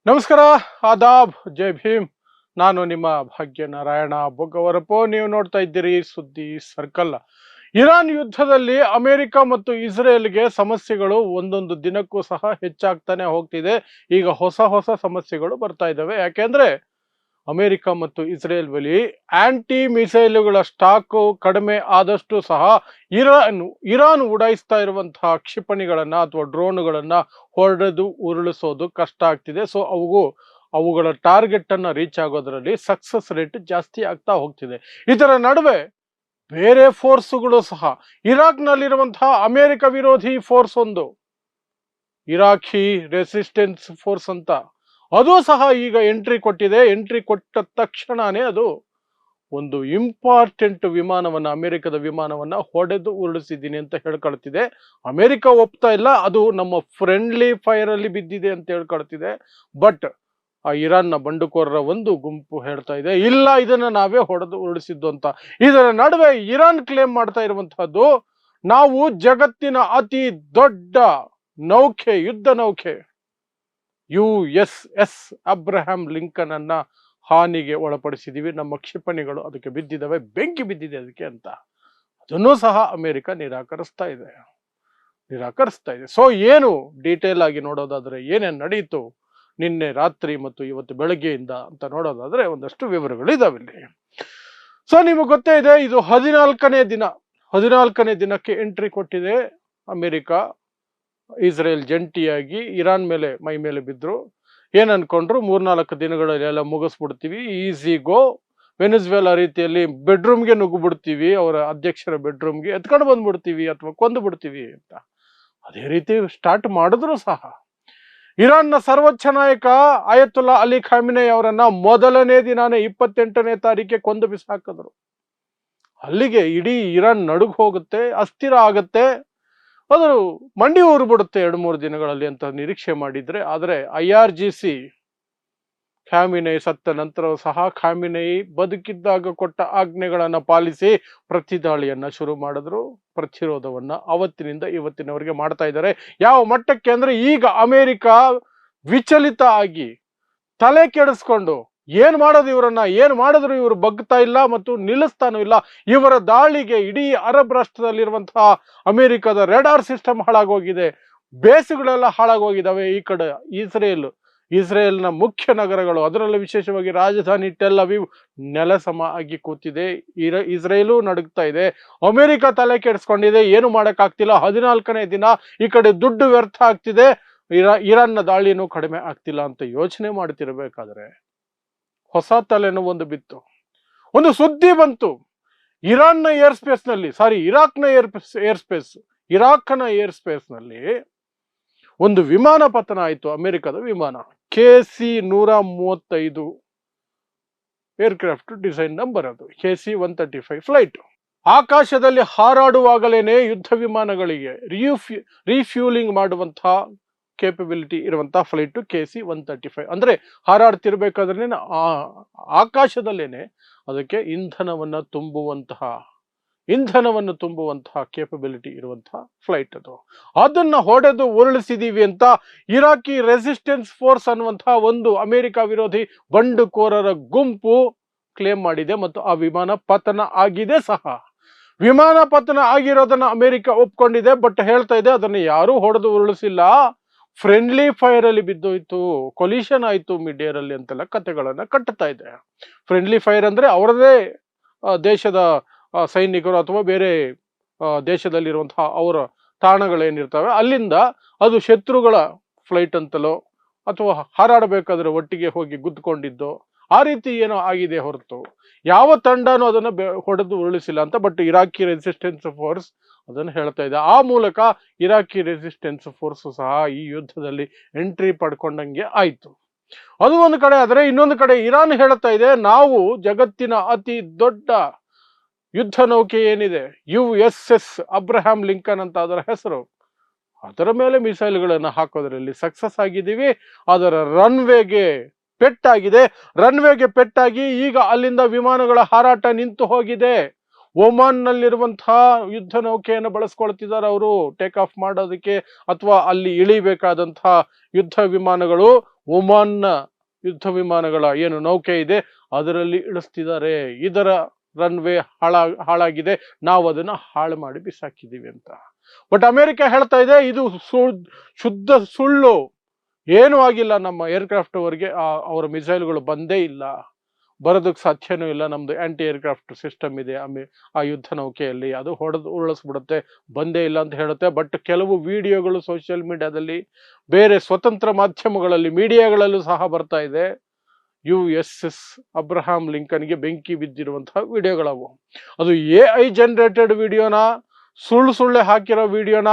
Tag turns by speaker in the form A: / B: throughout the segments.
A: ನಮಸ್ಕಾರ, ಆದಾಬ್, ಜೈ ಭೀಮ್. ನಾನು ನಿಮ್ಮ ಭಾಗ್ಯನಾರಾಯಣ ಬೊಗ್ಗವರಪೋ. ನೀವು ನೋಡ್ತಾ ಇದ್ದೀರಿ ಸುದ್ದಿ ಸರ್ಕಲ್. ಇರಾನ್ ಯುದ್ಧದಲ್ಲಿ ಅಮೆರಿಕ ಮತ್ತು ಇಸ್ರೇಲ್ಗೆ ಸಮಸ್ಯೆಗಳು ಒಂದೊಂದು ದಿನಕ್ಕೂ ಸಹ ಹೆಚ್ಚಾಗ್ತಾನೆ ಹೋಗ್ತಿದೆ. ಈಗ ಹೊಸ ಹೊಸ ಸಮಸ್ಯೆಗಳು ಬರ್ತಾ ಇದ್ದಾವೆ. ಯಾಕೆಂದ್ರೆ ಅಮೆರಿಕ ಮತ್ತು ಇಸ್ರೇಲ್ ಬಳಿ ಆಂಟಿ ಮಿಸೈಲುಗಳ ಸ್ಟಾಕ್ ಕಡಿಮೆ ಆದಷ್ಟು ಸಹ ಇರಾನ್ ಉಡಾಯಿಸ್ತಾ ಇರುವಂತಹ ಕ್ಷಿಪಣಿಗಳನ್ನ ಅಥವಾ ಡ್ರೋನ್ಗಳನ್ನ ಹೊಡೆದು ಉರುಳಿಸೋದು ಕಷ್ಟ ಆಗ್ತಿದೆ. ಸೊ ಅವುಗಳ ಟಾರ್ಗೆಟ್ ಅನ್ನ ರೀಚ್ ಆಗೋದ್ರಲ್ಲಿ ಸಕ್ಸಸ್ ರೇಟ್ ಜಾಸ್ತಿ ಆಗ್ತಾ ಹೋಗ್ತಿದೆ. ಇದರ ನಡುವೆ ಬೇರೆ ಫೋರ್ಸ್ಗಳು ಸಹ, ಇರಾಕ್ನಲ್ಲಿರುವಂತಹ ಅಮೆರಿಕ ವಿರೋಧಿ ಫೋರ್ಸ್ ಒಂದು, ಇರಾಕಿ ರೆಸಿಸ್ಟೆನ್ಸ್ ಫೋರ್ಸ್ ಅಂತ, ಅದು ಸಹ ಈಗ ಎಂಟ್ರಿ ಕೊಟ್ಟಿದೆ. ಎಂಟ್ರಿ ಕೊಟ್ಟ ತಕ್ಷಣನೇ ಅದು ಒಂದು ಇಂಪಾರ್ಟೆಂಟ್ ವಿಮಾನವನ್ನ, ಅಮೆರಿಕದ ವಿಮಾನವನ್ನ ಹೊಡೆದು ಉರುಳಿಸಿದ್ದೀನಿ ಅಂತ ಹೇಳ್ಕೊಳ್ತಿದೆ. ಅಮೆರಿಕ ಒಪ್ತಾ ಇಲ್ಲ, ಅದು ನಮ್ಮ ಫ್ರೆಂಡ್ಲಿ ಫೈರ್ ಅಲ್ಲಿ ಬಿದ್ದಿದೆ ಅಂತ ಹೇಳ್ಕೊಳ್ತಿದೆ. ಬಟ್ ಆ ಇರಾನ್ನ ಬಂಡುಕೋರರ ಒಂದು ಗುಂಪು ಹೇಳ್ತಾ ಇದೆ, ಇಲ್ಲ, ಇದನ್ನ ನಾವೇ ಹೊಡೆದು ಉರುಳಿಸಿದ್ದು ಅಂತ. ಇದರ ನಡುವೆ ಇರಾನ್ ಕ್ಲೇಮ್ ಮಾಡ್ತಾ ಇರುವಂತಹದ್ದು, ನಾವು ಜಗತ್ತಿನ ಅತಿ ದೊಡ್ಡ ನೌಕೆ, ಯುದ್ಧ ನೌಕೆ USS ಅಬ್ರಹಾಂ ಲಿಂಕನ್ ಅನ್ನ ಹಾನಿಗೆ ಒಳಪಡಿಸಿದೀವಿ, ನಮ್ಮ ಕ್ಷಿಪಣಿಗಳು ಅದಕ್ಕೆ ಬಿದ್ದಿದ್ದಾವೆ, ಬೆಂಕಿ ಬಿದ್ದಿದೆ ಅದಕ್ಕೆ ಅಂತ. ಅದನ್ನೂ ಸಹ ಅಮೆರಿಕ ನಿರಾಕರಿಸ್ತಾ ಇದೆ. ಸೊ ಏನು ಡೀಟೇಲ್ ಆಗಿ ನೋಡೋದಾದ್ರೆ ಏನೇನು ನಡೀತು ನಿನ್ನೆ ರಾತ್ರಿ ಮತ್ತು ಇವತ್ತು ಬೆಳಗ್ಗೆಯಿಂದ ಅಂತ ನೋಡೋದಾದ್ರೆ ಒಂದಷ್ಟು ವಿವರಗಳು ಇದಾವೆ ಇಲ್ಲಿ. ಸೊ ನಿಮಗೆ ಗೊತ್ತೇ ಇದೆ, ಇದು 14ನೇ ದಿನಕ್ಕೆ ಎಂಟ್ರಿ ಕೊಟ್ಟಿದೆ ಅಮೆರಿಕ. ಇಸ್ರೇಲ್ ಜಂಟಿಯಾಗಿ ಇರಾನ್ ಮೇಲೆ ಮೈ ಮೇಲೆ ಬಿದ್ರು. ಏನ್ ಅನ್ಕೊಂಡ್ರು, 3-4 ದಿನಗಳಲ್ಲಿ ಎಲ್ಲ ಮುಗಿಸ್ಬಿಡ್ತೀವಿ, ಈಸಿ ಗೋ, ವೆನಿಜುವೆಲಾ ರೀತಿಯಲ್ಲಿ ಬೆಡ್ರೂಮ್ಗೆ ನುಗ್ಗಿಬಿಡ್ತೀವಿ, ಅವರ ಅಧ್ಯಕ್ಷರ ಬೆಡ್ರೂಮ್ಗೆ ಎತ್ಕೊಂಡು ಬಂದ್ಬಿಡ್ತೀವಿ ಅಥವಾ ಕೊಂದು ಬಿಡ್ತೀವಿ ಅಂತ. ಅದೇ ರೀತಿ ಸ್ಟಾರ್ಟ್ ಮಾಡಿದ್ರು ಸಹ ಇರಾನ್ನ ಸರ್ವೋಚ್ಚ ನಾಯಕ ಅಯತುಲ್ಲಾ ಅಲಿ ಖಾಮಿನಿ ಅವರನ್ನ ಮೊದಲನೇ ದಿನಾನೇ 28ನೇ ತಾರೀಕಿಗೆ ಕೊಂದು ಬಿಸಾಕಿದ್ರು. ಅಲ್ಲಿಗೆ ಇಡೀ ಇರಾನ್ ನಡುಗ್ ಹೋಗುತ್ತೆ, ಅಸ್ಥಿರ ಆಗತ್ತೆ, ಅದು ಮಂಡಿ ಊರು ಬಿಡುತ್ತೆ 2-3 ದಿನಗಳಲ್ಲಿ ಅಂತ ನಿರೀಕ್ಷೆ ಮಾಡಿದ್ರೆ. ಆದರೆ IRGC ಖಾಮಿನಿ ಸತ್ತ ನಂತರ ಸಹ ಖಾಮಿನಿ ಬದುಕಿದ್ದಾಗ ಕೊಟ್ಟ ಆಜ್ಞೆಗಳನ್ನ ಪಾಲಿಸಿ ಪ್ರತಿದಾಳಿಯನ್ನ ಶುರು ಮಾಡಿದ್ರು. ಪ್ರತಿರೋಧವನ್ನ ಅವತ್ತಿನಿಂದ ಇವತ್ತಿನವರೆಗೆ ಮಾಡ್ತಾ ಇದ್ದಾರೆ. ಯಾವ ಮಟ್ಟಕ್ಕೆ ಅಂದ್ರೆ, ಈಗ ಅಮೆರಿಕ ವಿಚಲಿತ ಆಗಿ ತಲೆ ಕೆಡಿಸ್ಕೊಂಡು ಏನ್ ಮಾಡೋದು ಇವರನ್ನ, ಏನ್ ಮಾಡಿದ್ರು ಇವರು ಬಗ್ತಾ ಇಲ್ಲ ಮತ್ತು ನಿಲ್ಲಿಸ್ತಾನೂ ಇಲ್ಲ. ಇವರ ದಾಳಿಗೆ ಇಡೀ ಅರಬ್ ರಾಷ್ಟ್ರದಲ್ಲಿರುವಂತಹ ಅಮೆರಿಕದ ರೆಡಾರ್ ಸಿಸ್ಟಮ್ ಹಾಳಾಗೋಗಿದೆ, ಬೇಸ್ಗಳೆಲ್ಲ ಹಾಳಾಗೋಗಿದ್ದಾವೆ. ಈ ಕಡೆ ಇಸ್ರೇಲ್ನ ಮುಖ್ಯ ನಗರಗಳು, ಅದರಲ್ಲೂ ವಿಶೇಷವಾಗಿ ರಾಜಧಾನಿ ಟೆಲ್ ಅವೀವ್ ನೆಲಸಮ ಆಗಿ ಕೂತಿದೆ. ಇಸ್ರೇಲು ನಡುಗ್ತಾ ಇದೆ, ಅಮೆರಿಕ ತಲೆ ಕೆಡಿಸ್ಕೊಂಡಿದೆ, ಏನು ಮಾಡಕ್ಕಾಗ್ತಿಲ್ಲ. 14ನೇ ದಿನ ಈ ಕಡೆ ದುಡ್ಡು ವ್ಯರ್ಥ ಆಗ್ತಿದೆ, ಇರಾನ್ನ ದಾಳಿನೂ ಕಡಿಮೆ ಆಗ್ತಿಲ್ಲ ಅಂತ ಯೋಚನೆ ಮಾಡ್ತಿರ್ಬೇಕಾದ್ರೆ ಹೊಸ ತಲೆನೋವು ಒಂದು ಬಿತ್ತು. ಒಂದು ಸುದ್ದಿ ಬಂತು, ಇರಾಕ್ನ ಏರ್ ಸ್ಪೇಸ್ ನಲ್ಲಿ ಒಂದು ವಿಮಾನ ಪತನ ಆಯ್ತು. ಅಮೆರಿಕದ ವಿಮಾನ KC-135 ಏರ್ಕ್ರಾಫ್ಟ್ ಡಿಸೈನ್ ನಂಬರ್, ಅದು KC-135 ಫ್ಲೈಟ್. ಆಕಾಶದಲ್ಲಿ ಹಾರಾಡುವಾಗಲೇನೆ ಯುದ್ಧ ವಿಮಾನಗಳಿಗೆ ರೀಫ್ಯೂಲಿಂಗ್ ಮಾಡುವಂತಹ ಕೇಪಬಿಲಿಟಿ ಇರುವಂತಹ ಫ್ಲೈಟ್ KC-135. ಅಂದ್ರೆ ಹಾರಾಡ್ತಿರ್ಬೇಕಾದ್ರೆ ಆಕಾಶದಲ್ಲೇನೆ ಅದಕ್ಕೆ ಇಂಧನವನ್ನು ತುಂಬುವಂತಹ ಕೇಪಬಿಲಿಟಿ ಇರುವಂತಹ ಫ್ಲೈಟ್ ಅದು. ಅದನ್ನ ಹೊಡೆದು ಉರುಳಿಸಿದೀವಿ ಅಂತ ಇರಾಕಿ ರೆಸಿಸ್ಟೆನ್ಸ್ ಫೋರ್ಸ್ ಅನ್ನುವಂತಹ ಒಂದು ಅಮೆರಿಕ ವಿರೋಧಿ ಬಂಡುಕೋರರ ಗುಂಪು ಕ್ಲೇಮ್ ಮಾಡಿದೆ ಮತ್ತು ಆ ವಿಮಾನ ಪತನ ಆಗಿದೆ ಸಹ. ವಿಮಾನ ಪತನ ಆಗಿರೋದನ್ನ ಅಮೆರಿಕ ಒಪ್ಕೊಂಡಿದೆ. ಬಟ್ ಹೇಳ್ತಾ ಇದೆ, ಅದನ್ನ ಯಾರು ಹೊಡೆದು ಉರುಳಿಸಿಲ್ಲ, ಫ್ರೆಂಡ್ಲಿ ಫೈರ್ ಅಲ್ಲಿ ಬಿದ್ದೋಯ್ತು, ಕೊಲಿಷನ್ ಆಯ್ತು ಮಿಡ್ ಏರ್ ಅಲ್ಲಿ ಅಂತೆಲ್ಲ ಕಥೆಗಳನ್ನ ಕಟ್ಟುತ್ತಾ ಇದೆ. ಫ್ರೆಂಡ್ಲಿ ಫೈರ್ ಅಂದ್ರೆ ಅವರದೇ ದೇಶದ ಸೈನಿಕರು ಅಥವಾ ಬೇರೆ ದೇಶದಲ್ಲಿರುವಂತಹ ಅವರ ತಾಣಗಳೇನಿರ್ತವೆ ಅಲ್ಲಿಂದ ಅದು ಶತ್ರುಗಳ ಫ್ಲೈಟ್ ಅಂತಲೋ ಅಥವಾ ಹಾರಾಡಬೇಕಾದ್ರೆ ಒಟ್ಟಿಗೆ ಹೋಗಿ ಗುದ್ದುಕೊಂಡಿದ್ದೋ ಆ ರೀತಿ ಏನೋ ಆಗಿದೆ ಹೊರತು ಯಾವ ತಂಡನೂ ಅದನ್ನ ಹೊಡೆದು ಉರುಳಿಸಿಲ್ಲ ಅಂತ. ಬಟ್ ಇರಾಕಿ ರೆಸಿಸ್ಟೆನ್ಸ್ ಫೋರ್ಸ್ ಅದನ್ನು ಹೇಳ್ತಾ ಇದೆ. ಆ ಮೂಲಕ ಇರಾಕಿ ರೆಸಿಸ್ಟೆನ್ಸ್ ಫೋರ್ಸ್ ಸಹ ಈ ಯುದ್ಧದಲ್ಲಿ ಎಂಟ್ರಿ ಪಡ್ಕೊಂಡಂಗೆ ಆಯ್ತು. ಅದು ಒಂದು ಕಡೆ. ಆದರೆ ಇನ್ನೊಂದು ಕಡೆ ಇರಾನ್ ಹೇಳ್ತಾ ಇದೆ, ನಾವು ಜಗತ್ತಿನ ಅತಿ ದೊಡ್ಡ ಯುದ್ಧ ನೌಕೆ ಏನಿದೆ USS ಅಬ್ರಹಾಂ ಲಿಂಕನ್ ಅಂತ ಅದರ ಹೆಸರು, ಅದರ ಮೇಲೆ ಮಿಸೈಲ್ಗಳನ್ನು ಹಾಕೋದ್ರಲ್ಲಿ ಸಕ್ಸಸ್ ಆಗಿದ್ದೀವಿ. ಅದರ ರನ್ವೇಗೆ ಪೆಟ್ಟಾಗಿ ಈಗ ಅಲ್ಲಿಂದ ವಿಮಾನಗಳ ಹಾರಾಟ ನಿಂತು ಹೋಗಿದೆ. ಒಮಾನ್ ನಲ್ಲಿರುವಂತಹ ಯುದ್ಧ ನೌಕೆಯನ್ನು ಬಳಸ್ಕೊಳ್ತಿದ್ದಾರೆ ಅವರು ಟೇಕ್ ಆಫ್ ಮಾಡೋದಕ್ಕೆ, ಅಥವಾ ಅಲ್ಲಿ ಇಳಿಬೇಕಾದಂತಹ ಯುದ್ಧ ವಿಮಾನಗಳು ಒಮಾನ್ನ ಯುದ್ಧ ವಿಮಾನಗಳ ಏನು ನೌಕೆ ಇದೆ ಅದರಲ್ಲಿ ಇಳಿಸ್ತಿದ್ದಾರೆ. ಇದರ ರನ್ವೇ ಹಾಳಾಗಿದೆ, ನಾವು ಅದನ್ನ ಹಾಳು ಮಾಡಿ ಬಿಸಾಕಿದೀವಿ ಅಂತ. ಬಟ್ ಅಮೆರಿಕ ಹೇಳ್ತಾ ಇದೆ ಇದು ಶುದ್ಧ ಸುಳ್ಳು, ಏನೂ ಆಗಿಲ್ಲ, ನಮ್ಮ ಏರ್ಕ್ರಾಫ್ಟ್ ಅವರಿಗೆ ಅವರ ಮಿಸೈಲ್ಗಳು ಬಂದೇ ಇಲ್ಲ, ಬರೋದಕ್ಕೆ ಸಾಧ್ಯನೂ ಇಲ್ಲ, ನಮ್ದು ಆಂಟಿ ಏರ್ಕ್ರಾಫ್ಟ್ ಸಿಸ್ಟಮ್ ಇದೆ ಆ ಯುದ್ಧ ನೌಕೆಯಲ್ಲಿ, ಅದು ಉರುಳಿಸ್ಬಿಡುತ್ತೆ, ಬಂದೇ ಇಲ್ಲ ಅಂತ ಹೇಳುತ್ತೆ. ಬಟ್ ಕೆಲವು ವಿಡಿಯೋಗಳು ಸೋಷಿಯಲ್ ಮೀಡಿಯಾದಲ್ಲಿ, ಬೇರೆ ಸ್ವತಂತ್ರ ಮಾಧ್ಯಮಗಳಲ್ಲಿ, ಮೀಡಿಯಾಗಳಲ್ಲೂ ಸಹ ಬರ್ತಾ ಇದೆ. USS ಅಬ್ರಹಾಂ ಲಿಂಕನ್ಗೆ ಬೆಂಕಿ ಬಿದ್ದಿರುವಂತಹ ವಿಡಿಯೋಗಳವು. ಅದು AI ಜನರೇಟೆಡ್ ವಿಡಿಯೋನ, ಸುಳ್ಳೆ ಹಾಕಿರೋ ವಿಡಿಯೋನ,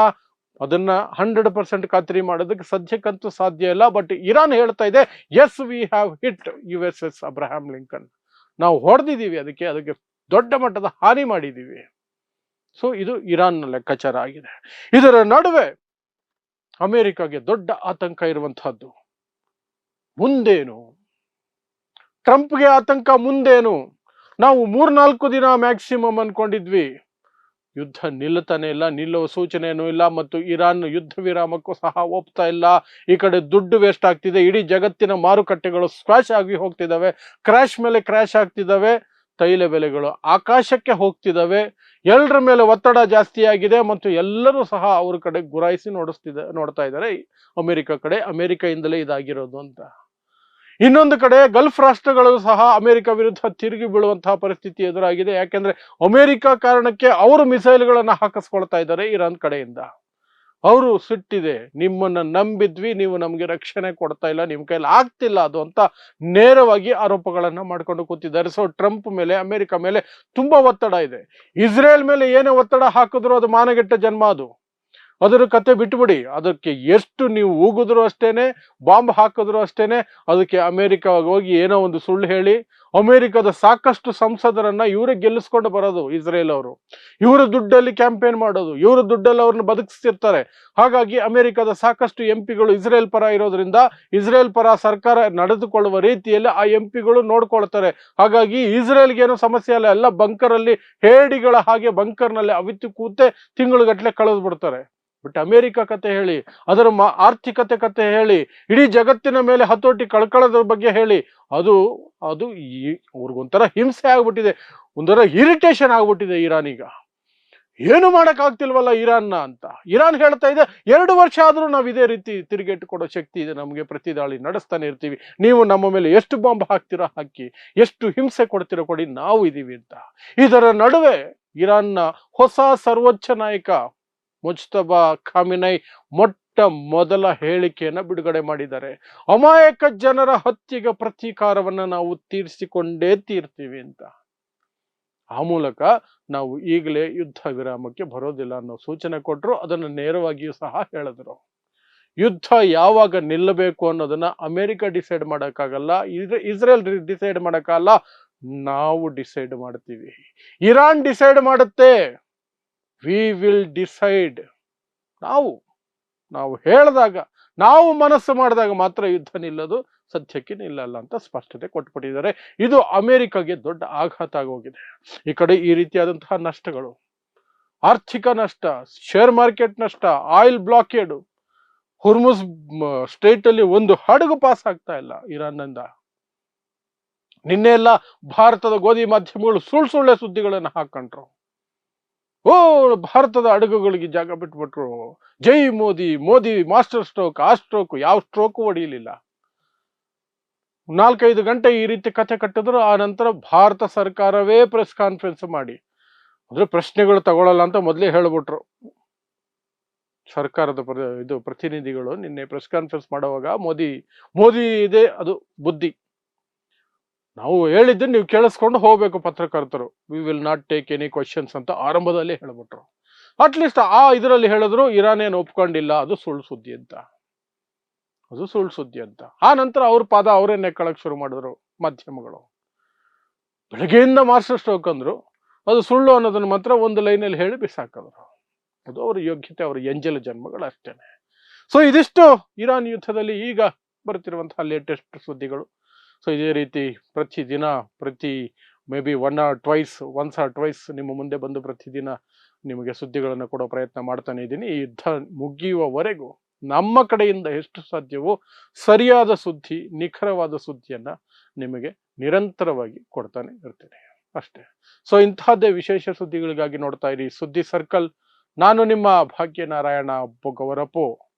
A: ಅದನ್ನ 100% ಖಾತ್ರಿ ಮಾಡೋದಕ್ಕೆ ಸದ್ಯಕ್ಕಂತೂ ಸಾಧ್ಯ ಇಲ್ಲ. ಬಟ್ ಇರಾನ್ ಹೇಳ್ತಾ ಇದೆ, yes we have hit USS Abraham Lincoln, ನಾವು ಹೊಡೆದಿದ್ದೀವಿ, ಅದಕ್ಕೆ ದೊಡ್ಡ ಮಟ್ಟದ ಹಾನಿ ಮಾಡಿದ್ದೀವಿ. ಸೊ ಇದು ಇರಾನ್ನ ಲೆಕ್ಕಾಚಾರ ಆಗಿದೆ. ಇದರ ನಡುವೆ ಅಮೆರಿಕಾಗೆ ದೊಡ್ಡ ಆತಂಕ ಇರುವಂತಹದ್ದು. ಮುಂದೇನು? ಟ್ರಂಪ್ಗೆ ಆತಂಕ ಮುಂದೇನು? ನಾವು 3-4 ದಿನ ಮ್ಯಾಕ್ಸಿಮಮ್ ಅನ್ಕೊಂಡಿದ್ವಿ, ಯುದ್ಧ ನಿಲ್ಲತಾನೆ ಇಲ್ಲ, ನಿಲ್ಲುವ ಸೂಚನೆಯೂ ಇಲ್ಲ, ಮತ್ತು ಇರಾನ್ ಯುದ್ಧ ವಿರಾಮಕ್ಕೂ ಸಹ ಒಪ್ತಾ ಇಲ್ಲ. ಈ ಕಡೆ ದುಡ್ಡು ವೇಸ್ಟ್ ಆಗ್ತಿದೆ, ಇಡೀ ಜಗತ್ತಿನ ಮಾರುಕಟ್ಟೆಗಳು ಸ್ಕ್ವಾಶ್ ಆಗಿ ಹೋಗ್ತಿದ್ದಾವೆ, ಕ್ರ್ಯಾಶ್ ಮೇಲೆ ಕ್ರ್ಯಾಶ್ ಆಗ್ತಿದ್ದಾವೆ, ತೈಲ ಬೆಲೆಗಳು ಆಕಾಶಕ್ಕೆ ಹೋಗ್ತಿದ್ದಾವೆ, ಎಲ್ಲರ ಮೇಲೆ ಒತ್ತಡ ಜಾಸ್ತಿ ಆಗಿದೆ, ಮತ್ತು ಎಲ್ಲರೂ ಸಹ ಅವ್ರ ಕಡೆ ಗುರಾಯಿಸಿ ನೋಡ್ತಾ ಇದ್ದಾರೆ ಅಮೆರಿಕ ಕಡೆ, ಅಮೆರಿಕದಿಂದಲೇ ಇದಾಗಿರೋದು ಅಂತ. ಇನ್ನೊಂದು ಕಡೆ ಗಲ್ಫ್ ರಾಷ್ಟ್ರಗಳು ಸಹ ಅಮೆರಿಕ ವಿರುದ್ಧ ತಿರುಗಿ ಬೀಳುವಂತಹ ಪರಿಸ್ಥಿತಿ ಎದುರಾಗಿದೆ. ಯಾಕೆಂದ್ರೆ ಅಮೆರಿಕ ಕಾರಣಕ್ಕೆ ಅವರು ಮಿಸೈಲ್ಗಳನ್ನ ಹಾಕಿಸ್ಕೊಳ್ತಾ ಇದ್ದಾರೆ ಇರಾನ್ ಕಡೆಯಿಂದ. ಅವರು ಸಿಟ್ಟಿದೆ, ನಿಮ್ಮನ್ನ ನಂಬಿದ್ವಿ, ನೀವು ನಮ್ಗೆ ರಕ್ಷಣೆ ಕೊಡ್ತಾ ಇಲ್ಲ, ನಿಮ್ ಕೈಲಿ ಆಗ್ತಿಲ್ಲ ಅದು ಅಂತ ನೇರವಾಗಿ ಆರೋಪಗಳನ್ನ ಮಾಡ್ಕೊಂಡು ಕೂತಿದ್ದಾರೆ. ಸೊ ಟ್ರಂಪ್ ಮೇಲೆ, ಅಮೆರಿಕ ಮೇಲೆ ತುಂಬಾ ಒತ್ತಡ ಇದೆ. ಇಸ್ರೇಲ್ ಮೇಲೆ ಏನೇ ಒತ್ತಡ ಹಾಕಿದ್ರು ಅದು ಮಾನಗೆಟ್ಟ ಜನ್ಮ, ಅದರ ಕತೆ ಬಿಟ್ಬಿಡಿ. ಅದಕ್ಕೆ ಎಷ್ಟು ನೀವು ಉಗಿದ್ರು ಅಷ್ಟೇನೆ, ಬಾಂಬ್ ಹಾಕಿದ್ರು ಅಷ್ಟೇನೆ, ಅದಕ್ಕೆ ಅಮೆರಿಕ ಹೋಗಿ ಏನೋ ಒಂದು ಸುಳ್ಳು ಹೇಳಿ, ಅಮೆರಿಕದ ಸಾಕಷ್ಟು ಸಂಸದರನ್ನ ಇವರೇ ಗೆಲ್ಲಿಸ್ಕೊಂಡು ಬರೋದು ಇಸ್ರೇಲ್ ಅವರು, ಇವರ ದುಡ್ಡಲ್ಲಿ ಕ್ಯಾಂಪೇನ್ ಮಾಡೋದು, ಇವರ ದುಡ್ಡಲ್ಲಿ ಅವ್ರನ್ನ ಬದುಕಿಸ್ತಿರ್ತಾರೆ. ಹಾಗಾಗಿ ಅಮೆರಿಕದ ಸಾಕಷ್ಟು MP ಗಳು ಇಸ್ರೇಲ್ ಪರ ಇರೋದ್ರಿಂದ, ಇಸ್ರೇಲ್ ಪರ ಸರ್ಕಾರ ನಡೆದುಕೊಳ್ಳುವ ರೀತಿಯಲ್ಲಿ ಆ MP ಗಳು ನೋಡ್ಕೊಳ್ತಾರೆ. ಹಾಗಾಗಿ ಇಸ್ರೇಲ್ಗೆ ಏನೋ ಸಮಸ್ಯೆ ಅಲ್ಲ, ಎಲ್ಲ ಬಂಕರ್ ಅಲ್ಲಿ ಹೇಡಿಗಳ ಹಾಗೆ ಬಂಕರ್ನಲ್ಲಿ ಅವಿತು ಕೂತೆ ತಿಂಗಳುಗಟ್ಟಲೆ ಕಳೆದು ಬಿಡ್ತಾರೆ. ಬಟ್ ಅಮೆರಿಕ ಕತೆ ಹೇಳಿ, ಅದರ ಆರ್ಥಿಕತೆ ಕತೆ ಹೇಳಿ, ಇಡೀ ಜಗತ್ತಿನ ಮೇಲೆ ಹತೋಟಿ ಕಳ್ಕೊಳ್ಳೋದ್ರ ಬಗ್ಗೆ ಹೇಳಿ, ಅದು ಅವ್ರಿಗೊಂಥರ ಹಿಂಸೆ ಆಗ್ಬಿಟ್ಟಿದೆ, ಒಂಥರ ಇರಿಟೇಷನ್ ಆಗ್ಬಿಟ್ಟಿದೆ ಇರಾನಿಗ. ಏನು ಮಾಡಕ್ ಆಗ್ತಿಲ್ವಲ್ಲ ಇರಾನ್ನ ಅಂತ ಇರಾನ್ ಹೇಳ್ತಾ ಇದೆ. 2 ವರ್ಷ ಆದ್ರೂ ನಾವು ಇದೇ ರೀತಿ ತಿರುಗೇಟು ಕೊಡೋ ಶಕ್ತಿ ಇದೆ ನಮಗೆ, ಪ್ರತಿ ದಾಳಿ ನಡೆಸ್ತಾನೆ ಇರ್ತೀವಿ, ನೀವು ನಮ್ಮ ಮೇಲೆ ಎಷ್ಟು ಬಾಂಬ್ ಹಾಕ್ತೀರಾ ಹಾಕಿ, ಎಷ್ಟು ಹಿಂಸೆ ಕೊಡ್ತೀರಾ ಕೊಡಿ, ನಾವು ಇದೀವಿ ಅಂತ. ಇದರ ನಡುವೆ ಇರಾನ್ನ ಹೊಸ ಸರ್ವೋಚ್ಚ ನಾಯಕ ಮುಜ್ತಬಾ ಖಾಮಿನೈ ಮೊಟ್ಟ ಮೊದಲ ಹೇಳಿಕೆಯನ್ನ ಬಿಡುಗಡೆ ಮಾಡಿದ್ದಾರೆ. ಅಮಾಯಕ ಜನರ ಹತ್ಯೆಗೆ ಪ್ರತೀಕಾರವನ್ನ ನಾವು ತೀರಿಸಿಕೊಂಡೇ ತೀರ್ತೀವಿ ಅಂತ. ಆ ಮೂಲಕ ನಾವು ಈಗಲೇ ಯುದ್ಧ ವಿರಾಮಕ್ಕೆ ಬರೋದಿಲ್ಲ ಅನ್ನೋ ಸೂಚನೆ ಕೊಟ್ಟರು. ಅದನ್ನು ನೇರವಾಗಿಯೂ ಸಹ ಹೇಳಿದ್ರು. ಯುದ್ಧ ಯಾವಾಗ ನಿಲ್ಲಬೇಕು ಅನ್ನೋದನ್ನ ಅಮೆರಿಕ ಡಿಸೈಡ್ ಮಾಡೋಕ್ಕಾಗಲ್ಲ, ಇಸ್ರೇಲ್ ಡಿಸೈಡ್ ಮಾಡೋಕ್ಕಾಗಲ್ಲ, ನಾವು ಡಿಸೈಡ್ ಮಾಡ್ತೀವಿ. ಇರಾನ್ ಡಿಸೈಡ್ ಮಾಡುತ್ತೆ, ವಿ ವಿಲ್ ಡಿಸೈಡ್. ನಾವು ಹೇಳಿದಾಗ, ನಾವು ಮನಸ್ಸು ಮಾಡಿದಾಗ ಮಾತ್ರ ಯುದ್ಧ ನಿಲ್ಲೋದು, ಸದ್ಯಕ್ಕೆ ನಿಲ್ಲಲ್ಲ ಅಂತ ಸ್ಪಷ್ಟತೆ ಕೊಟ್ಬಿಟ್ಟಿದ್ದಾರೆ. ಇದು ಅಮೆರಿಕಗೆ ದೊಡ್ಡ ಆಘಾತ ಆಗೋಗಿದೆ. ಈ ಕಡೆ ಈ ರೀತಿಯಾದಂತಹ ನಷ್ಟಗಳು, ಆರ್ಥಿಕ ನಷ್ಟ, ಶೇರ್ ಮಾರ್ಕೆಟ್ ನಷ್ಟ, ಆಯಿಲ್ ಬ್ಲಾಕೇಡ್, ಹುರ್ಮುಸ್ ಸ್ಟೇಟ್ ಅಲ್ಲಿ ಒಂದು ಹಡಗು ಪಾಸ್ ಆಗ್ತಾ ಇಲ್ಲ ಇರಾನ್ನಿಂದ. ನಿನ್ನೆ ಎಲ್ಲ ಭಾರತದ ಗೋಧಿ ಮಾಧ್ಯಮಗಳು ಸುಳ್ಳೆ ಸುದ್ದಿಗಳನ್ನು ಹಾಕೊಂಡ್ರು. ಭಾರತದ ಹಡಗುಗಳಿಗೆ ಜಾಗ ಬಿಟ್ಬಿಟ್ರು, ಜೈ ಮೋದಿ, ಮೋದಿ ಮಾಸ್ಟರ್ ಸ್ಟ್ರೋಕ್, ಆ ಸ್ಟ್ರೋಕ್, ಯಾವ ಸ್ಟ್ರೋಕ್ ಹೊಡೆಯಲಿಲ್ಲ. 4-5 ಗಂಟೆ ಈ ರೀತಿ ಕಥೆ ಕಟ್ಟಿದ್ರು. ಆ ನಂತರ ಭಾರತ ಸರ್ಕಾರವೇ ಪ್ರೆಸ್ ಕಾನ್ಫರೆನ್ಸ್ ಮಾಡಿ, ಅಂದ್ರೆ ಪ್ರಶ್ನೆಗಳು ತಗೊಳ್ಳಲ್ಲ ಅಂತ ಮೊದಲೇ ಹೇಳ್ಬಿಟ್ರು. ಸರ್ಕಾರದ ಪ್ರತಿನಿಧಿಗಳು ನಿನ್ನೆ ಪ್ರೆಸ್ ಕಾನ್ಫರೆನ್ಸ್ ಮಾಡುವಾಗ ಮೋದಿ ಇದೆ ಅದು ಬುದ್ಧಿ, ನಾವು ಹೇಳಿದ್ದನ್ನು ನೀವು ಕೇಳಿಸ್ಕೊಂಡು ಹೋಗ್ಬೇಕು ಪತ್ರಕರ್ತರು, we will not take any questions ಅಂತ ಆರಂಭದಲ್ಲಿ ಹೇಳ್ಬಿಟ್ರು. ಅಟ್ಲೀಸ್ಟ್ ಇದರಲ್ಲಿ ಹೇಳಿದ್ರು ಇರಾನ್ ಏನು ಒಪ್ಕೊಂಡಿಲ್ಲ, ಅದು ಸುಳ್ಳು ಸುದ್ದಿ ಅಂತ. ಆ ನಂತರ ಅವ್ರ ಪಾದ ಅವರೇ ನೆಕ್ಕಳಕ್ ಶುರು ಮಾಡಿದ್ರು ಮಾಧ್ಯಮಗಳು. ಬೆಳಗ್ಗೆಯಿಂದ ಮಾಸ್ಟರ್ ಸ್ಟ್ರೋಕ್ ಅಂದ್ರು, ಅದು ಸುಳ್ಳು ಅನ್ನೋದನ್ನ ಮಾತ್ರ ಒಂದು ಲೈನಲ್ಲಿ ಹೇಳಿ ಬಿಸಾಕಿದ್ರು. ಅದು ಅವ್ರ ಯೋಗ್ಯತೆ, ಅವ್ರ ಎಂಜಲ ಜನ್ಮಗಳು ಅಷ್ಟೇನೆ. ಸೊ ಇದಿಷ್ಟು ಇರಾನ್ ಯುದ್ಧದಲ್ಲಿ ಈಗ ಬರ್ತಿರುವಂತಹ ಲೇಟೆಸ್ಟ್ ಸುದ್ದಿಗಳು. ಸೊ ಇದೇ ರೀತಿ ಪ್ರತಿ may be once or twice ನಿಮ್ಮ ಮುಂದೆ ಬಂದು ಪ್ರತಿದಿನ ನಿಮಗೆ ಸುದ್ದಿಗಳನ್ನು ಕೊಡೋ ಪ್ರಯತ್ನ ಮಾಡ್ತಾನೆ ಇದ್ದೀನಿ. ಈ ಯುದ್ಧ ಮುಗಿಯುವವರೆಗೂ ನಮ್ಮ ಕಡೆಯಿಂದ ಎಷ್ಟು ಸಾಧ್ಯವೋ ಸರಿಯಾದ ಸುದ್ದಿ, ನಿಖರವಾದ ಸುದ್ದಿಯನ್ನ ನಿಮಗೆ ನಿರಂತರವಾಗಿ ಕೊಡ್ತಾನೆ ಇರ್ತೇನೆ ಅಷ್ಟೇ. ಸೊ ಇಂತಹದ್ದೇ ವಿಶೇಷ ಸುದ್ದಿಗಳಿಗಾಗಿ ನೋಡ್ತಾ ಇರಿ ಸುದ್ದಿ ಸರ್ಕಲ್. ನಾನು ನಿಮ್ಮ ಭಾಗ್ಯನಾರಾಯಣ ಬೊಗವರಪು.